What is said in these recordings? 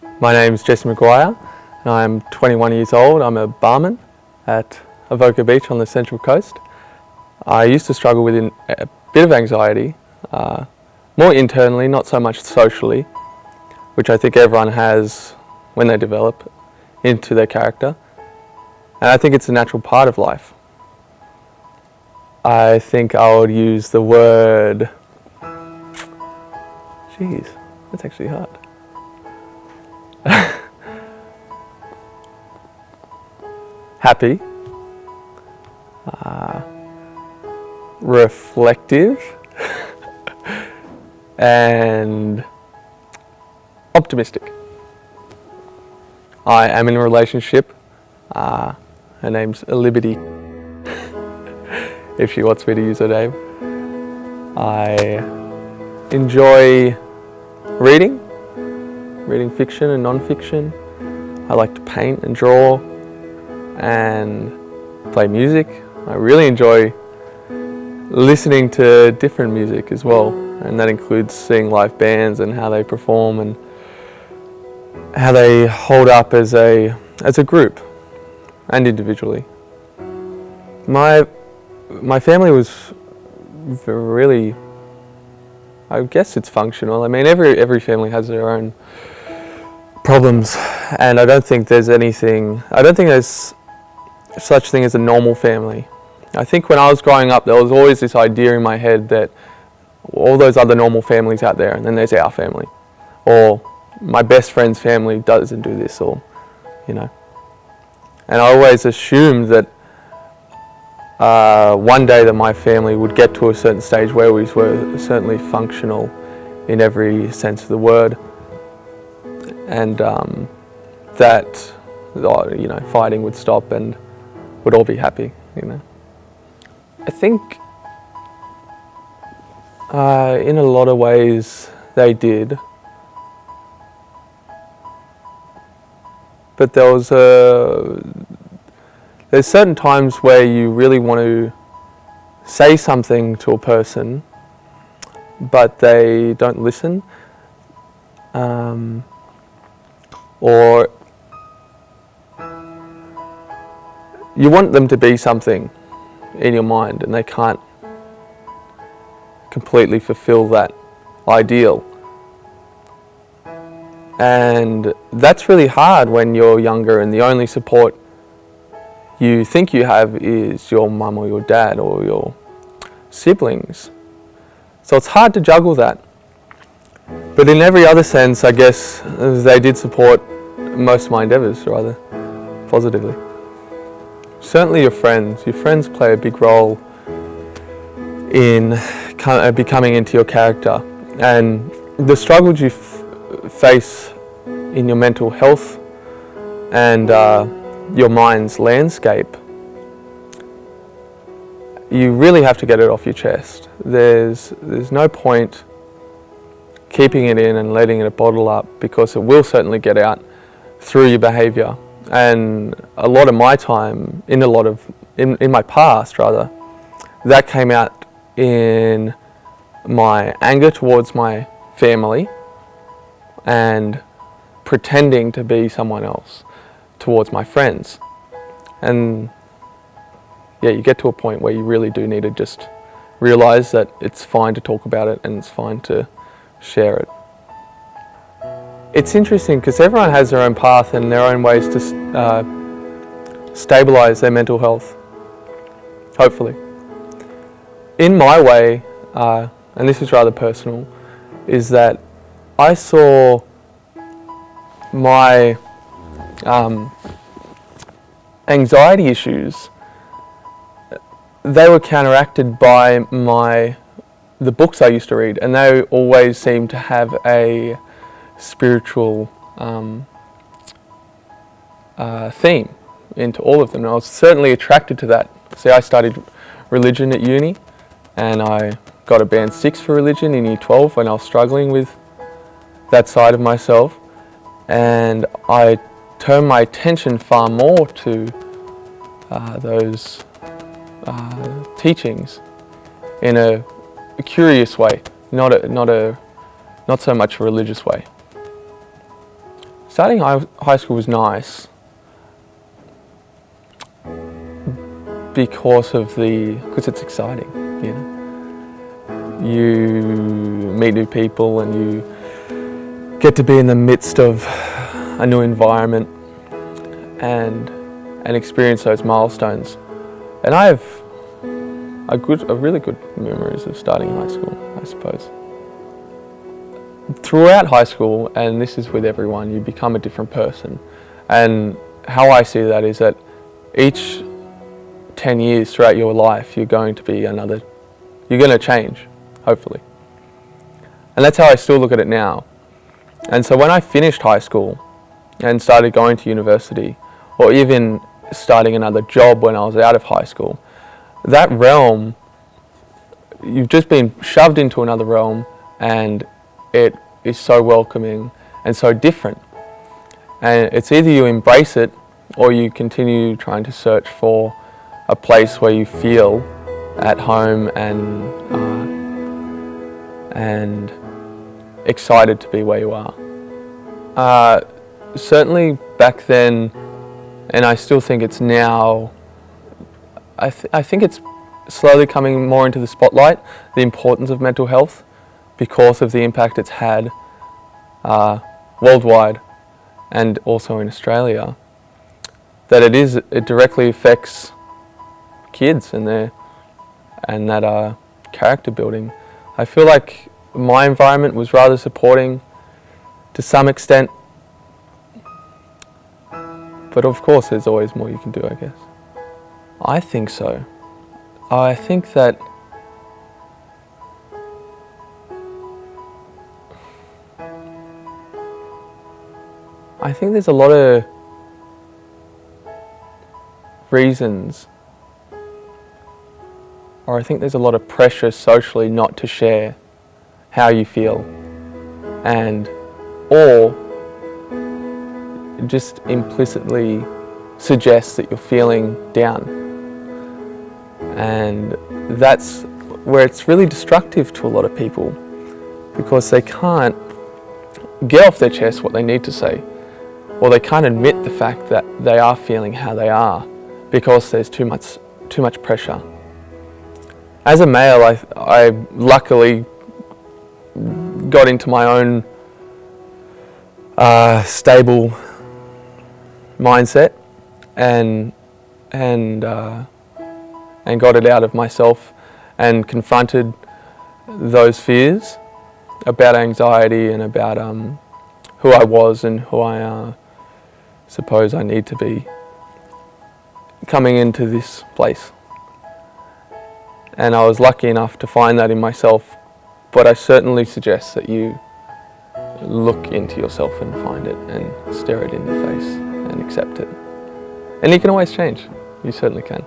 My name's Jessey and I'm 21 years old. I'm a barman at Avoca Beach on the Central Coast. I used to struggle with a bit of anxiety, more internally, not so much socially, which I think everyone has when they develop into their character. And I think it's a natural part of life. I think I would use the word, geez, that's actually hard. Happy, reflective, and optimistic. I am in a relationship. Her name's Liberty, if she wants me to use her name. I enjoy reading fiction and non-fiction. I like to paint and draw and play music. I really enjoy listening to different music as well, and that includes seeing live bands and how they perform and how they hold up as a group and individually. My family was really, I guess it's functional. I mean, every family has their own problems, and I don't think there's such thing as a normal family. I think when I was growing up, there was always this idea in my head that all those other normal families out there, and then there's our family, or my best friend's family doesn't do this, or, you know. And I always assumed that one day that my family would get to a certain stage where we were certainly functional in every sense of the word, and that, you know, fighting would stop and would all be happy, you know. I think in a lot of ways they did, but there's certain times where you really want to say something to a person, but they don't listen, or you want them to be something in your mind and they can't completely fulfill that ideal. And that's really hard when you're younger and the only support you think you have is your mum or your dad or your siblings. So it's hard to juggle that. But in every other sense, I guess, they did support most of my endeavours, rather positively. Certainly your friends play a big role in becoming into your character, and the struggles you face in your mental health and your mind's landscape, you really have to get it off your chest. There's no point keeping it in and letting it bottle up, because it will certainly get out through your behaviour. And a lot of my time, in my past rather, that came out in my anger towards my family and pretending to be someone else towards my friends. And yeah, you get to a point where you really do need to just realise that it's fine to talk about it and it's fine to share it. It's interesting because everyone has their own path and their own ways to stabilise their mental health, hopefully. In my way, and this is rather personal, is that I saw my anxiety issues, they were counteracted by the books I used to read, and they always seemed to have a spiritual theme into all of them. And I was certainly attracted to that. See, I studied religion at uni, and I got a band 6 for religion in year 12 when I was struggling with that side of myself, and I turned my attention far more to those teachings in a curious way, not so much a religious way. Starting high school was nice because it's exciting, you know. You meet new people and you get to be in the midst of a new environment and experience those milestones. And I have a really good memories of starting high school, I suppose. Throughout high school, and this is with everyone, you become a different person. And how I see that is that each 10 years throughout your life, you're going to change, hopefully. And that's how I still look at it now. And so when I finished high school and started going to university, or even starting another job when I was out of high school, that realm, you've just been shoved into another realm, and it is so welcoming and so different. And it's either you embrace it or you continue trying to search for a place where you feel at home and excited to be where you are. Certainly back then, and I still think it's now, I think it's slowly coming more into the spotlight, the importance of mental health, because of the impact it's had worldwide and also in Australia. That it directly affects kids and that character building. I feel like my environment was rather supporting to some extent, but of course there's always more you can do, I guess. I think so. I think that there's a lot of reasons, or I think there's a lot of pressure socially not to share how you feel, or just implicitly suggests that you're feeling down. And that's where it's really destructive to a lot of people, because they can't get off their chest what they need to say, or they can't admit the fact that they are feeling how they are because there's too much pressure. As a male, I luckily got into my own stable mindset and got it out of myself and confronted those fears about anxiety and about who I was and who I suppose I need to be coming into this place. And I was lucky enough to find that in myself, but I certainly suggest that you look into yourself and find it and stare it in the face and accept it. And you can always change, you certainly can.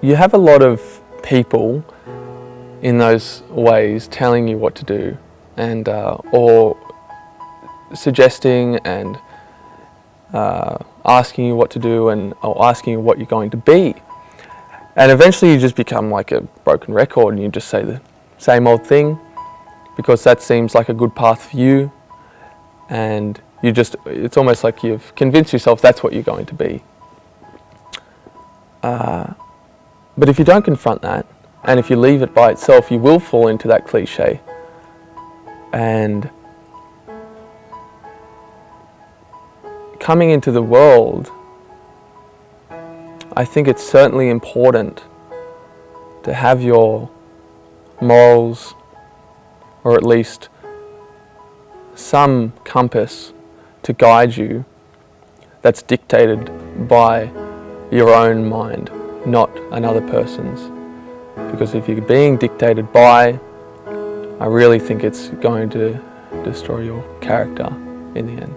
You have a lot of people in those ways telling you what to do and or suggesting and asking you what to do or asking you what you're going to be. And eventually you just become like a broken record and you just say the same old thing because that seems like a good path for you, and it's almost like you've convinced yourself that's what you're going to be. But if you don't confront that, and if you leave it by itself, you will fall into that cliche. And coming into the world, I think it's certainly important to have your morals, or at least some compass to guide you that's dictated by your own mind, not another person's. Because if you're being dictated by, I really think it's going to destroy your character in the end.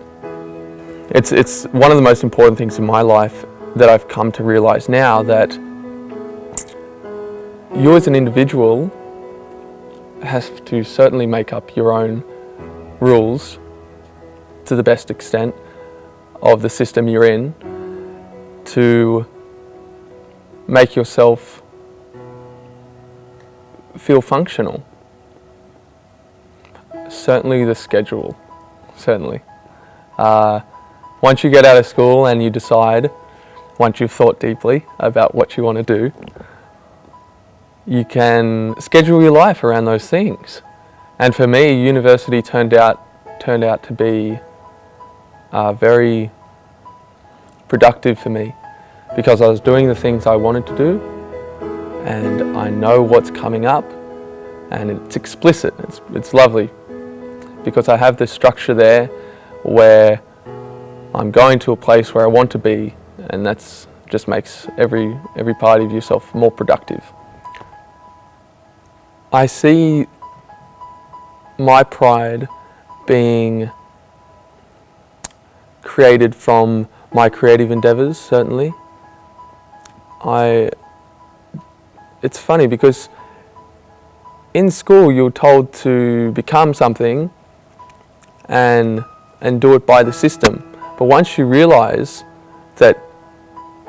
It's one of the most important things in my life that I've come to realize now, that you as an individual have to certainly make up your own rules to the best extent of the system you're in to make yourself feel functional. Certainly the schedule, certainly. Once you get out of school and you decide, once you've thought deeply about what you want to do, you can schedule your life around those things. And for me, university turned out to be very productive for me, because I was doing the things I wanted to do, and I know what's coming up, and it's explicit. It's lovely, because I have this structure there where I'm going to a place where I want to be, and that's just makes every part of yourself more productive. I see my pride being created from my creative endeavours, certainly. It's funny because in school you're told to become something and do it by the system. But once you realise that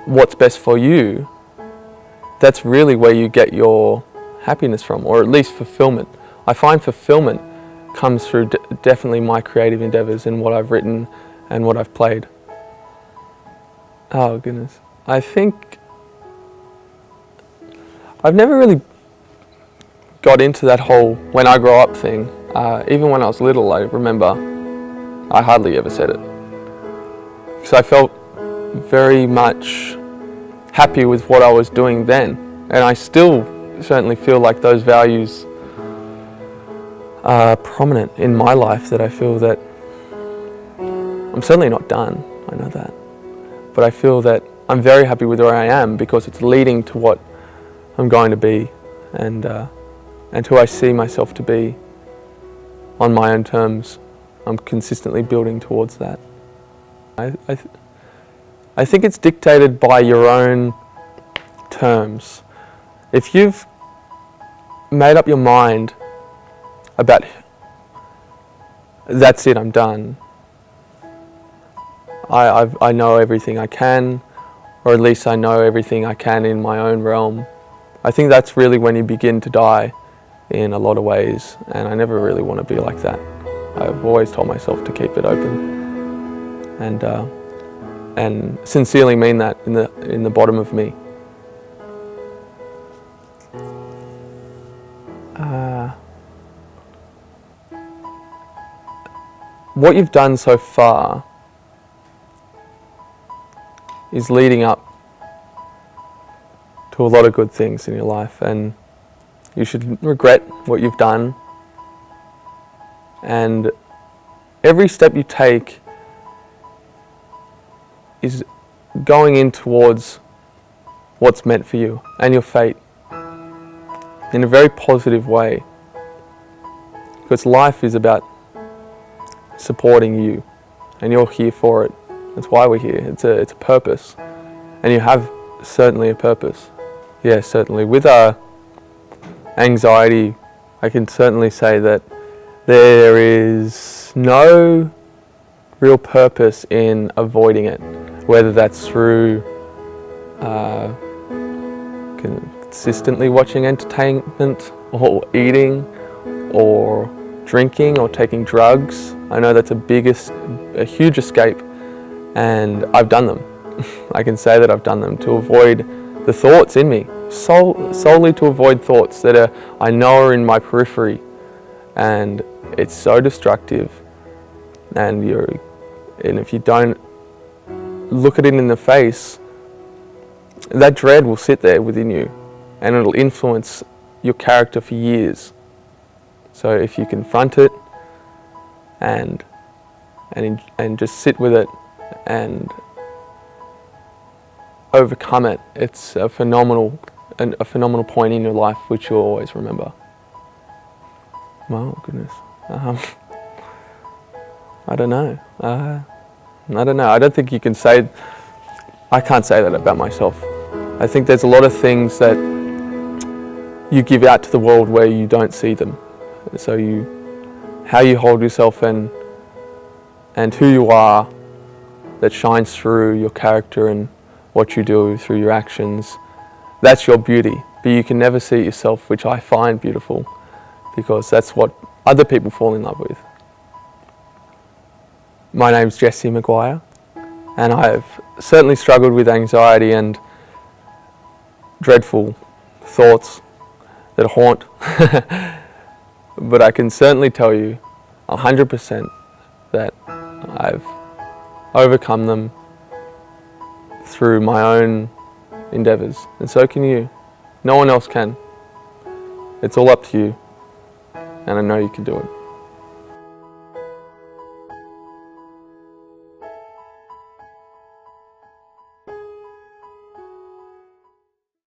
what's best for you, that's really where you get your happiness from, or at least fulfilment. I find fulfilment comes through definitely my creative endeavours and what I've written and what I've played. Oh goodness. I think I've never really got into that whole when I grow up thing. Even when I was little, I remember I hardly ever said it, because I felt very much happy with what I was doing then, and I still certainly feel like those values are prominent in my life, that I feel that I'm certainly not done, I know that, but I feel that I'm very happy with where I am because it's leading to what I'm going to be, and who I see myself to be on my own terms. I'm consistently building towards that. I think it's dictated by your own terms. If you've made up your mind about that's it, I'm done, I know everything I can, or at least I know everything I can in my own realm, I think that's really when you begin to die in a lot of ways, and I never really want to be like that. I've always told myself to keep it open, and sincerely mean that in the bottom of me. What you've done so far is leading up to a lot of good things in your life, and you should regret what you've done, and every step you take is going in towards what's meant for you and your fate in a very positive way, because life is about supporting you, and you're here for it. That's why we're here. It's a purpose, and you have certainly a purpose. Yeah, certainly. With anxiety, I can certainly say that there is no real purpose in avoiding it, whether that's through consistently watching entertainment, or eating, or drinking, or taking drugs. I know that's a huge escape, and I've done them. I can say that I've done them to avoid the thoughts in me, solely to avoid thoughts that I know are in my periphery, and it's so destructive. And if you don't look at it in the face, that dread will sit there within you, and it'll influence your character for years. So if you confront it and just sit with it and overcome it, it's a phenomenal point in your life which you'll always remember. Oh goodness. I don't know. I don't think you can say. I can't say that about myself. I think there's a lot of things that you give out to the world where you don't see them. So how you hold yourself and who you are, that shines through your character and what you do through your actions. That's your beauty. But you can never see yourself, which I find beautiful, because that's what other people fall in love with. My name's Jessey and I've certainly struggled with anxiety and dreadful thoughts that haunt. But I can certainly tell you 100% that I've overcome them through my own endeavours, and so can you. No one else can. It's all up to you, and I know you can do it.